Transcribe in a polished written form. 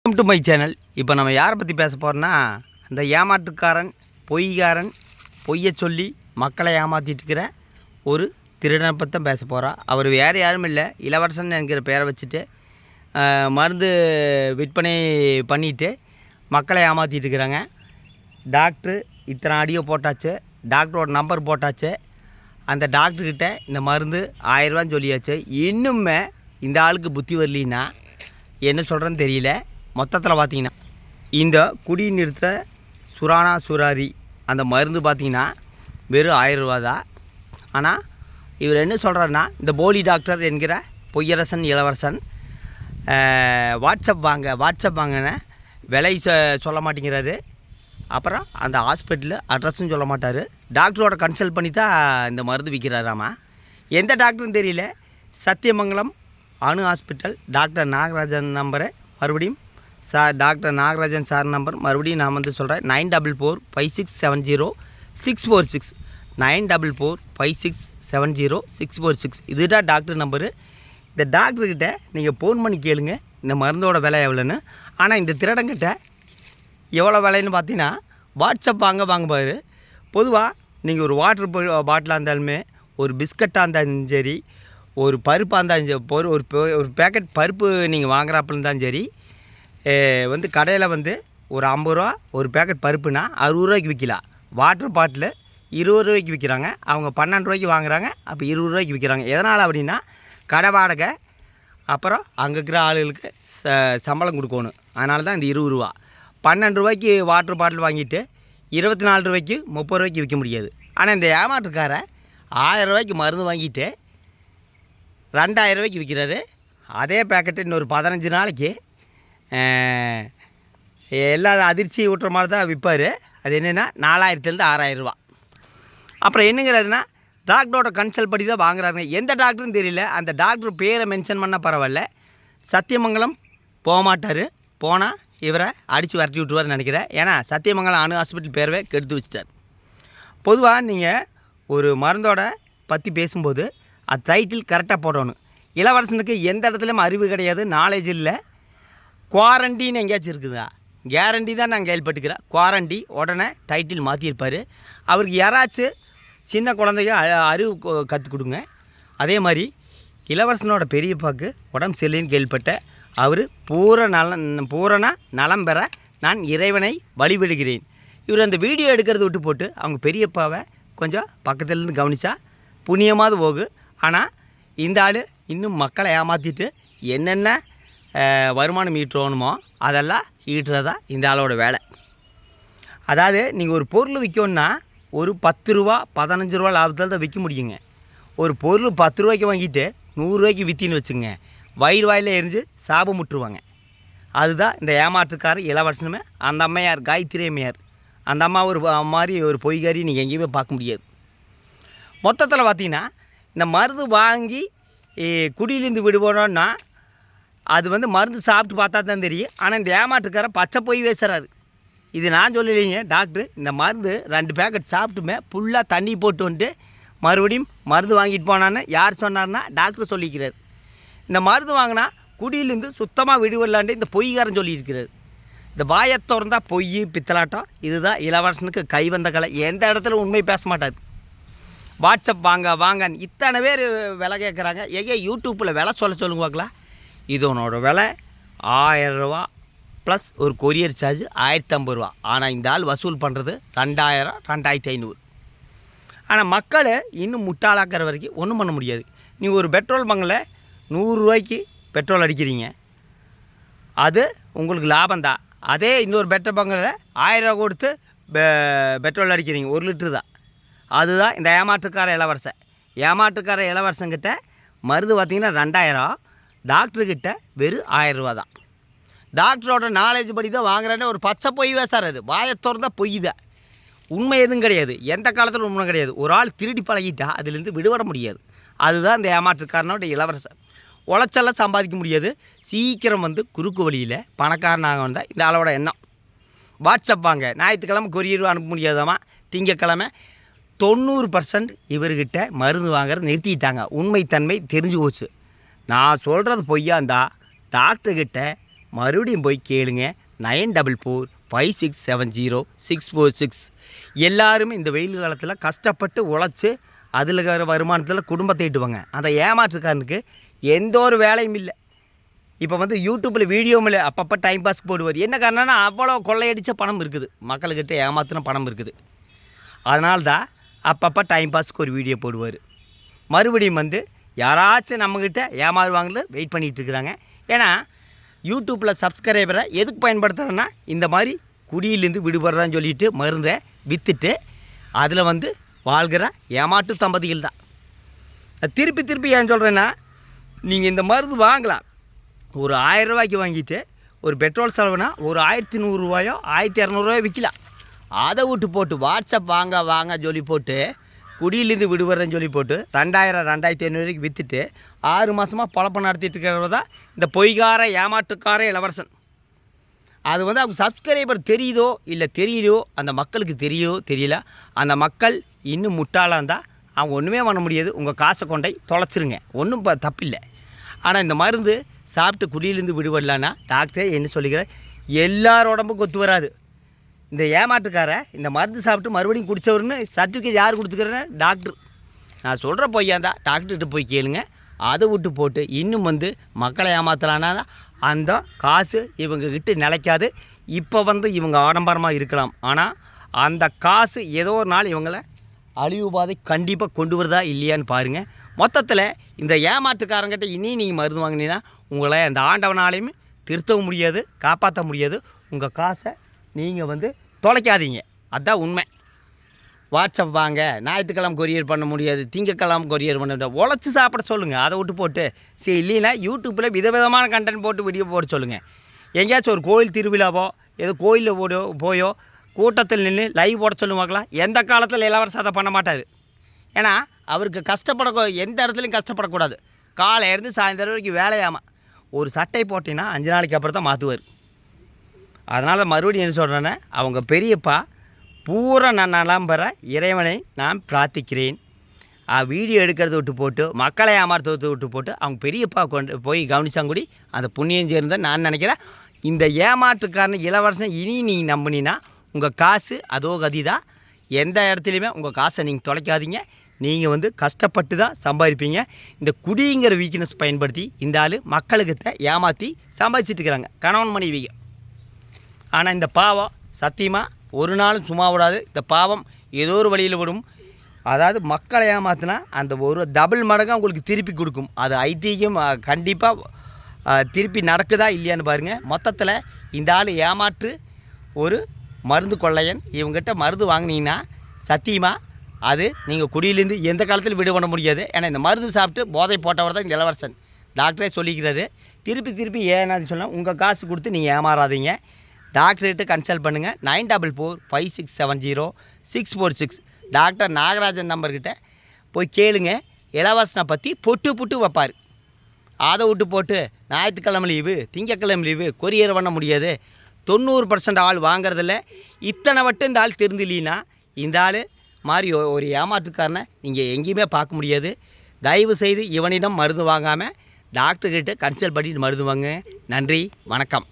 Welcome to my channel. இப்போ நம்ம யாரை பற்றி பேச போகிறோன்னா, அந்த ஏமாற்றுக்காரன், பொய்காரன், பொய்யை சொல்லி மக்களை ஏமாற்றிட்டு இருக்கிற ஒரு திருடனை பற்றி தான் பேச போகிறோம். அவர் வேறு யாரும் இல்லை, இளவரசன் என்கிற பேரை வச்சுட்டு மருந்து விற்பனை பண்ணிவிட்டு மக்களை ஏமாற்றிட்டு இருக்கிறாங்க. டாக்டரு இத்தனை ஆடியோ போட்டாச்சு, டாக்டரோட நம்பர் போட்டாச்சு, அந்த டாக்டர்கிட்ட இந்த மருந்து 1000 ரூபான்னு சொல்லியாச்சு. இன்னுமே இந்த ஆளுக்கு புத்தி வரலின்னா என்ன சொல்கிறேன்னு தெரியல. மொத்தத்தில் பார்த்தீங்கன்னா இந்த குடிநிறுத்த சுரானா சுராரி அந்த மருந்து பார்த்திங்கன்னா வெறும் 1000 ரூபா தான். ஆனால் இவர் என்ன சொல்கிறாருன்னா, இந்த போலி டாக்டர் என்கிற பொய்யரசன் இளவரசன் வாட்ஸ்அப் வாங்கன்னு விலை சொல்ல மாட்டேங்கிறாரு. அப்புறம் அந்த ஹாஸ்பிட்டலு அட்ரஸும் சொல்ல மாட்டார். டாக்டரோட கன்சல்ட் பண்ணி தான் இந்த மருந்து விற்கிறாராமா. எந்த டாக்டர்னு தெரியல. சத்தியமங்கலம் அணு ஹாஸ்பிட்டல் டாக்டர் நாகராஜன் நம்பரை மறுபடியும் டாக்டர் நாகராஜன் சார் நம்பர் மறுபடியும் நான் வந்து சொல்கிறேன். 9445670646 9445670646 இதுதான் டாக்டர் நம்பரு. இந்த டாக்டர்கிட்ட நீங்கள் ஃபோன் பண்ணி கேளுங்க இந்த மருந்தோட விலை எவ்வளோன்னு. ஆனால் இந்த திருடங்கிட்ட எவ்வளோ விலைன்னு பார்த்தீங்கன்னா வாட்ஸ்அப் வாங்குவார். பொதுவாக நீங்கள் ஒரு வாட்டர் பாட்டிலாக இருந்தாலுமே, ஒரு பிஸ்கட்டாக இருந்தாலும் சரி, ஒரு பருப்பாக இருந்தாலும் சரி, ஒரு பேக்கெட் பருப்பு நீங்கள் வாங்குறாப்புல இருந்தாலும் சரி, வந்து கடையில் வந்து ஒரு 50 ரூபா ஒரு பேக்கெட் பருப்புனா 60 ரூபாய்க்கு விற்கலாம். வாட்டர் பாட்டில் 20 ரூபாய்க்கு விற்கிறாங்க. அவங்க 12 ரூபாய்க்கு வாங்குறாங்க, அப்போ 20 ரூபாய்க்கு விற்கிறாங்க. எதனால் அப்படின்னா கடை வாடகை, அப்புறம் அங்கே இருக்கிற ஆளுகளுக்கு சம்பளம் கொடுக்கணும். அதனால தான் இந்த 20 ரூபா. 12 ரூபாய்க்கு வாட்டர் பாட்டில் வாங்கிட்டு 24 ரூபாய்க்கு 30 ரூபாய்க்கு விற்க முடியாது. ஆனால் இந்த ஏமாற்றுக்கார 1000 ரூபாய்க்கு மருந்து வாங்கிட்டு 2000 ரூபாய்க்கு விற்கிறாரு. அதே பேக்கெட்டு இன்னொரு 15 நாளைக்கு எல்லா அதிர்ச்சி ஊட்டுற மாதிரி தான் விற்பார். அது என்னென்னா 4000லேருந்து 6000 ரூபா. அப்புறம் என்னங்கிறாருன்னா, டாக்டரோட கன்சல்ட் படி தான் வாங்குறாருங்க. எந்த டாக்டர்னு தெரியல. அந்த டாக்டர் பேரை மென்ஷன் பண்ணால் பரவாயில்ல. சத்தியமங்கலம் போக மாட்டார். போனால் இவரை அடித்து விரட்டி விட்டுருவார்னு நினைக்கிறேன். ஏன்னா சத்தியமங்கலம் அணு ஹாஸ்பிட்டல் பேரவே கெடுத்து வச்சிட்டார். பொதுவாக நீங்கள் ஒரு மருந்தோட பற்றி பேசும்போது அது டைட்டில் கரெக்டாக போடணும். இளவரசனுக்கு எந்த இடத்துலையும் அறிவு கிடையாது, நாலேஜ் இல்லை. குவாரண்டின்னு எங்கேயாச்சும் இருக்குதா? கேரண்டி தான் நான் கேள்விப்பட்டுக்கிறேன். குவாரண்டி உடனே டைட்டில் மாற்றிருப்பார். அவருக்கு யாராச்சும் சின்ன குழந்தைங்க அறிவு கற்றுக் கொடுங்க. அதே மாதிரி இளவரசனோட பெரியப்பாக்கு உடம்பு சரியில்லைன்னு கேள்விப்பட்டேன். அவர் பூரண நலம் பெற நான் இறைவனை வழிபடுகிறேன். இவர் அந்த வீடியோ எடுக்கிறத விட்டு போட்டு அவங்க பெரியப்பாவை கொஞ்சம் பக்கத்துலேருந்து கவனித்தா புண்ணியமாவது போகு. ஆனால் இந்த ஆள் இன்னும் மக்களை ஏமாற்றிட்டு என்னென்ன வருமானம் ஈட்டுறோணுமோ அதெல்லாம் ஈட்டுறதா இந்த ஆளோட வேலை. அதாவது நீங்கள் ஒரு பொருள் விற்கணுன்னா ஒரு 10 ரூபா 15 ரூபா லாபத்தில் தான் விற்க முடியுங்க. ஒரு பொருள் 10 ரூபாய்க்கு வாங்கிட்டு 100 ரூபாய்க்கு விற்றின்னு வச்சுங்க, வயிறு வாயில் எரிஞ்சு சாபம் முட்டுருவாங்க. அதுதான் இந்த ஏமாற்றுக்கார இளவரசனுமே. அந்த அம்மையார் காயத்ரி அம்மையார், அந்த அம்மா ஒரு மாதிரி ஒரு பொய்காரி நீங்கள் எங்கேயுமே பார்க்க முடியாது. மொத்தத்தில் பார்த்தீங்கன்னா இந்த மருந்து வாங்கி குடியிலேருந்து விடுவோன்னா அது வந்து மருந்து சாப்பிட்டு பார்த்தா தான் தெரியும். ஆனால் இந்த ஏமாற்றுக்கார பச்சை பொய் பேசுகிறாரு. இது நான் சொல்லலைங்க, டாக்டர் இந்த மருந்து 2 பேக்கெட் சாப்பிட்டுமே ஃபுல்லாக தண்ணி போட்டு வந்துட்டு மறுபடியும் மருந்து வாங்கிட்டு போனான்னு யார் சொன்னார்னா டாக்டர் சொல்லிக்கிறார். இந்த மருந்து வாங்கினா குடியிலேருந்து சுத்தமாக விடுவலான்ட்டு இந்த பொய்காரன் சொல்லியிருக்கிறார். இந்த வாயை திறந்தா பொய் பித்தலாட்டம். இதுதான் இளவரசனுக்கு கைவந்த கலை. எந்த இடத்துல உண்மை பேச மாட்டார். வாட்ஸ்அப் வாங்கன்னு இத்தனை பேர் விலை கேட்குறாங்க. யூடியூப்பில் விலை சொல்லுங்க பார்க்கலாம். இதனோட விலை 1000 ரூபா ப்ளஸ் ஒரு கொரியர் சார்ஜ் 1050 ரூபா. ஆனால் இந்த ஆள் வசூல் பண்ணுறது 2000 2500. ஆனால் மக்களை இன்னும் முட்டாளாக்கிற வரைக்கும் ஒன்றும் பண்ண முடியாது. நீங்கள் ஒரு பெட்ரோல் பங்கில் 100 ரூபாய்க்கு பெட்ரோல் அடிக்கிறீங்க, அது உங்களுக்கு லாபந்தான். அதே இன்னொரு பெட்ரோல் பங்கில் 1000 ரூபா கொடுத்து பெட்ரோல் அடிக்கிறீங்க, 1 லிட்ரு தான். அதுதான் இந்த ஏமாற்றுக்கார இளவரசங்கிட்ட மருந்து பார்த்திங்கன்னா 2000, டாக்டர்கிட்ட வெறும் 1000 ரூபா தான். டாக்டரோட நாலேஜ் படி தான் வாங்குறானே ஒரு பச்சை பொய் பேசுறாரு. வாயை திறந்தா பொய் தான், உண்மை எதுவும் கிடையாது. எந்த காலத்தில் உண்மை கிடையாது. ஒரு ஆள் திருடி பழகிட்டா அதுலேருந்து விடுபட முடியாது. அதுதான் இந்த ஏமாற்றுக்காரனோட இளவரசன். உழைச்செல்லாம் சம்பாதிக்க முடியாது. சீக்கிரம் வந்து குறுக்கு வழியில் பணக்காரனாக வந்தால் இந்த ஆளோட எண்ணம். வாட்ஸ்அப் வாங்க, ஞாயிற்றுக்கிழமை கொரியர் அனுப்ப முடியாதாமா, திங்கக்கிழமை 90% இவர்கிட்ட மருந்து வாங்குறது நிறுத்திட்டாங்க. உண்மைத்தன்மை தெரிஞ்சு போச்சு. நான் சொல்கிறது பொய்யா இருந்தால் டாக்டர்கிட்ட மறுபடியும் போய் கேளுங்க. 9445670646. எல்லாருமே இந்த வெயில் காலத்தில் கஷ்டப்பட்டு உழைச்சி அதில் இருக்கிற வருமானத்தில் குடும்பத்தை ஈட்டுவாங்க. அந்த ஏமாற்றுக்காரனுக்கு எந்த ஒரு வேலையும் இல்லை. இப்போ வந்து யூடியூப்பில் வீடியோவும் இல்லை, அப்பப்போ டைம் பாஸ்க்கு போடுவார். என்ன காரணம்னா அவ்வளோ கொள்ளையடித்த பணம் இருக்குது, மக்கள்கிட்ட ஏமாற்றின பணம் இருக்குது. அதனால தான் அப்பப்போ டைம் பாஸ்க்கு ஒரு வீடியோ போடுவார். மறுபடியும் வந்து யாராச்சும் நம்மக்கிட்ட ஏமாறுவாங்கன்னு வெயிட் பண்ணிகிட்டு இருக்கிறாங்க. ஏன்னா யூடியூப்பில் சப்ஸ்கிரைபரை எதுக்கு பயன்படுத்துகிறேன்னா இந்த மாதிரி குடியிலேருந்து விடுபடுறான்னு சொல்லிட்டு மருந்தை விற்றுட்டு அதில் வந்து வாழ்கிற ஏமாட்டு தம்பதிகள் தான். திருப்பி திருப்பி ஏன் சொல்கிறேன்னா, நீங்கள் இந்த மருந்து வாங்கலாம், ஒரு 1000 ரூபாய்க்கு வாங்கிட்டு ஒரு பெட்ரோல் செலவுனா ஒரு 1100 ரூபாயோ 1200 விற்கலாம். அதை விட்டு போட்டு வாட்ஸ்அப் வாங்க சொல்லி போட்டு குடியிலேருந்து விடுபடுறேன்னு சொல்லி போட்டு 2000 2500 விற்றுட்டு 6 மாதமாக பொழப்பம் நடத்திட்டு இருக்கிறவங்க தான் இந்த பொய்கார ஏமாட்டுக்கார இளவரசன். அது வந்து அவங்க சப்ஸ்கிரைபர் தெரியுதோ இல்லை தெரியலையோ, அந்த மக்களுக்கு தெரியல. அந்த மக்கள் இன்னும் முட்டாளாக இருந்தால் அவங்க ஒன்றுமே பண்ண முடியாது. உங்கள் காசை கொண்டை தொலைச்சிருங்க, ஒன்றும் தப்பில்லை. ஆனால் இந்த மருந்து சாப்பிட்டு குடியிலேருந்து விடுபடலான்னா டாக்டரே என்ன சொல்லிக்கிறேன், எல்லார் உடம்புக்கும் ஒத்து வராது. இந்த ஏமாட்டுக்கார இந்த மருந்து சாப்பிட்டு மறுபடியும் குடித்தவருன்னு சர்டிஃபிகேட் யார் கொடுத்துக்கிறேன்னு டாக்டர். நான் சொல்கிற பொய்யா தான் டாக்டர்கிட்ட போய் கேளுங்க. அதை விட்டு போட்டு இன்னும் வந்து மக்களை ஏமாத்தலான்னா அந்த காசு இவங்கக்கிட்ட நிலைக்காது. இப்போ வந்து இவங்க ஆடம்பரமாக இருக்கலாம், ஆனால் அந்த காசு ஏதோ ஒரு நாள் இவங்களை அழிவு பாதை கண்டிப்பாக கொண்டு வருதா இல்லையான்னு பாருங்கள். மொத்தத்தில் இந்த ஏமாற்றுக்காரங்கிட்ட இனி நீங்கள் மருந்து வாங்கினீங்கன்னா உங்களை அந்த ஆண்டவனாலையுமே திருத்தவும் முடியாது, காப்பாற்ற முடியாது. உங்கள் காசை நீங்கள் வந்து தொலைக்காதீங்க, அதுதான் உண்மை. வாட்ஸ்அப் வாங்க, ஞாயிற்றுக்கிழமை கொரியர் பண்ண முடியாது, திங்கக்கிழமை கொரியர் பண்ண முடியாது, உழைச்சி சாப்பிட சொல்லுங்கள். அதை விட்டு போட்டு சரி இல்லைன்னா யூடியூப்பில் விதவிதமான கண்டென்ட் போட்டு வீடியோ போட சொல்லுங்கள். எங்கேயாச்சும் ஒரு கோயில் திருவிழாவோ ஏதோ கோயிலில் போயோ கூட்டத்தில் நின்று லைவ் போட சொல்லுவாங்களா? எந்த காலத்தில் இளவரசர் அதை பண்ண மாட்டார். ஏன்னா அவருக்கு எந்த இடத்துலையும் கஷ்டப்படக்கூடாது. காலை இருந்து சாயந்தரம் வரைக்கும் வேலையாமல் ஒரு சட்டை போட்டிங்கன்னா 5 நாளைக்கு அப்புறம் தான் மாற்றுவார். அதனால் மறுபடியும் என்ன சொல்கிறேன்னா, அவங்க பெரியப்பா பூரா நான் நலம் பெற இறைவனை நான் பிரார்த்திக்கிறேன். வீடியோ எடுக்கிறத விட்டு போட்டு மக்களை ஏமாற்றுறதை விட்டு போட்டு அவங்க பெரியப்பா கொண்டு போய் கவனிச்சாங்கூடி அந்த புண்ணியம் சேர்ந்த நான் நினைக்கிறேன். இந்த ஏமாற்றுக்காரன் இளவரசன் இனி நீங்கள் நம்பினா உங்கள் காசு அதோ கதி தான். எந்த இடத்துலையுமே உங்கள் காசை நீங்கள் தொலைக்காதீங்க. நீங்கள் வந்து கஷ்டப்பட்டு தான் சம்பாதிப்பீங்க. இந்த குடிங்கிற வீக்னஸ் பயன்படுத்தி இந்த ஆள் மக்களுக்கு ஏமாற்றி சம்பாதிச்சிட்டு இருக்கிறாங்க, கணவன் மனைவிங்க. ஆனால் இந்த பாவம் சத்தியமாக ஒரு நாளும் சும்மா விடாது. இந்த பாவம் ஏதோ ஒரு வழியில் விடும். அதாவது மக்களை ஏமாற்றினா அந்த ஒரு டபுள் மடங்காக உங்களுக்கு திருப்பி கொடுக்கும். அது ஐடிக்கும் கண்டிப்பாக திருப்பி நடக்குதா இல்லையான்னு பாருங்கள். மொத்தத்தில் இந்த ஆள் ஏமாற்று ஒரு மருந்து கொள்ளையன். இவங்ககிட்ட மருந்து வாங்கினீங்கன்னா சத்தியமாக அது நீங்கள் குடியிலேருந்து எந்த காலத்தில் விடுபட முடியாது. ஏன்னா இந்த மருந்து சாப்பிட்டு போதை போட்டவர் தான் இந்த இளவரசன். டாக்டரே சொல்லிக்கிறாரு. திருப்பி ஏன்னா சொன்னால் உங்கள் காசு கொடுத்து நீங்கள் ஏமாறாதீங்க. டாக்டர்கிட்ட கன்சல்ட் பண்ணுங்கள். 9445670646 டாக்டர் நாகராஜன் நம்பர்கிட்ட போய் கேளுங்க. இலவசனை பற்றி பொட்டு வைப்பார். அதை விட்டு போட்டு ஞாயிற்றுக்கிழமை லீவு, திங்கக்கிழமை லீவு, கொரியர் பண்ண முடியாது, 90% ஆள் வாங்குறதில்ல. இத்தனை வட்டம் இந்த ஆள் தெரிஞ்சில்லைன்னா இந்த ஆள் மாதிரி ஒரு ஏமாற்றுக்காரனை நீங்கள் எங்கேயுமே பார்க்க முடியாது. தயவு செய்து இவனிடம் மருந்து வாங்காமல் டாக்டர்கிட்ட கன்சல்ட் பண்ணிட்டு மருந்து வாங்க. நன்றி, வணக்கம்.